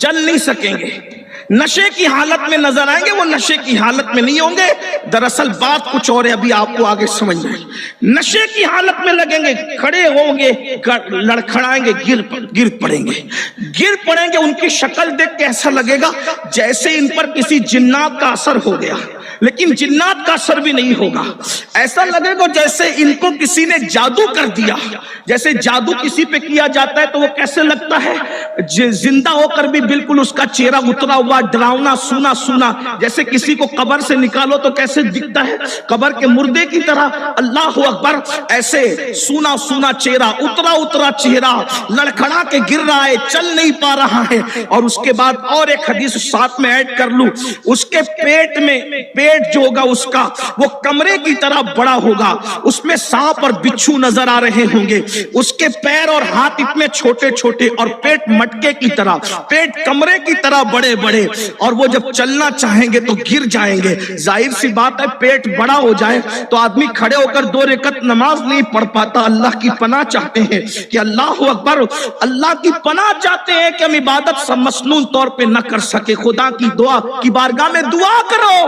चल नहीं सकेंगे, नशे की हालत में नजर आएंगे, वो नशे की हालत में नहीं होंगे। दरअसल बात कुछ और है, अभी आपको आगे समझना है। नशे की हालत में लगेंगे, खड़े होंगे, लड़खड़ाएंगे, गिर पड़ेंगे। उनकी शक्ल देख के ऐसा लगेगा जैसे इन पर किसी जिन्नात का असर हो गया, लेकिन जिन्नात का असर भी नहीं होगा। ऐसा लगेगा जैसे इनको किसी ने जादू कर दिया। जैसे जादू किसी पे किया जाता है तो वो कैसे लगता है, जिंदा होकर भी बिल्कुल उसका चेहरा उतरा हुआ, डरावना, सूना, जैसे किसी को कब्र से निकालो तो कैसे दिखता है, कब्र के मुर्दे की तरह। अल्लाह अकबर, ऐसे सूना चेहरा, उतरा चेहरा, लड़खड़ा के गिर रहा है, चल नहीं पा रहा है। और उसके बाद और एक हदीस साथ में ऐड कर लूं, उसके पेट जो होगा उसका, वो कमरे की तरह बड़ा होगा, उसमें सांप और बिच्छू नजर आ रहे होंगे, उसके पैर और हाथ इतने छोटे और पेट मटके की तरह, पेट कमरे की तरह बड़े, और वो जब चलना चाहेंगे तो गिर जाएंगे। जाहिर सी बात है, पेट बड़ा हो जाए तो आदमी खड़े होकर 2 रकात नमाज नहीं पढ़ पाता। अल्लाह की पनाह चाहते हैं कि अल्लाह अकबर, अल्लाह की पनाह चाहते हैं कि हम इबादत मसनून तौर पे न कर सके। खुदा की दुआ की बारगाह में दुआ करो,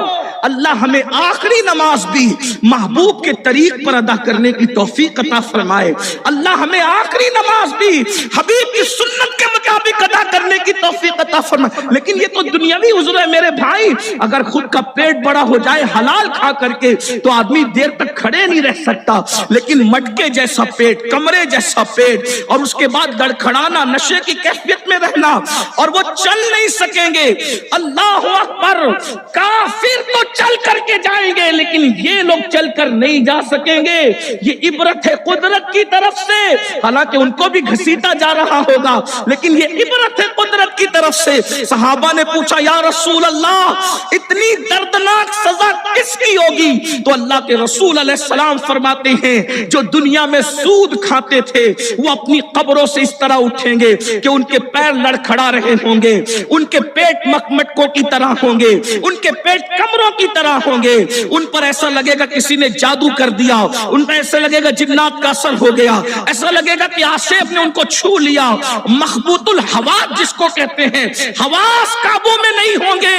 अल्लाह हमें आखिरी नमाज भी महबूब के तरीक पर अदा करने की तौफीक अता फरमाए। अल्लाह हमें आखिरी नमाज भी हबीब की सुन्नत के मुताबिक अदा करने की तौफीक अता फरमाए। लेकिन ये तो दुनियावी उज़्र है मेरे भाई। अगर खुद का पेट बड़ा हो जाए हलाल खा करके तो आदमी देर तक खड़े नहीं रह सकता, लेकिन मटके जैसा पेट, कमरे जैसा पेट, और उसके बाद लड़खड़ाना, नशे की कैफियत में रहना, और वो चल नहीं सकेंगे। अल्लाह अकबर, काफिर तो चल करके जाएंगे, लेकिन ये लोग चल कर नहीं जा सकेंगे। ये इबरत है कुदरत की तरफ से, हालांकि उनको भी घसीटा जा रहा होगा, लेकिन ये इबरत है कुदरत की तरफ से। सहाबा ने पूछा, या रसूल अल्लाह, इतनी दर्दनाक सजा किसकी होगी? तो अल्लाह के रसूल अलैहिस्सलाम फरमाते हैं, जो दुनिया में सूद खाते थे वो अपनी कब्रों से इस तरह उठेंगे कि उनके पैर लड़खड़ा रहे होंगे, उनके पेट मटकों की तरह होंगे, उनके पेट कमरों की तरह होंगे, उन पर ऐसा लगेगा किसी ने जादू कर दिया, उन पर ऐसा लगेगा जिन्नात का असर हो गया, ऐसा लगेगा कि आसिफ ने उनको छू लिया। मखबूतुल हवास जिसको कहते हैं, हवास काबू में नहीं होंगे,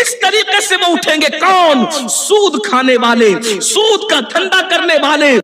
इस तरीके से वो उठेंगे। कौन? सूद खाने वाले, सूद का धंधा करने वाले।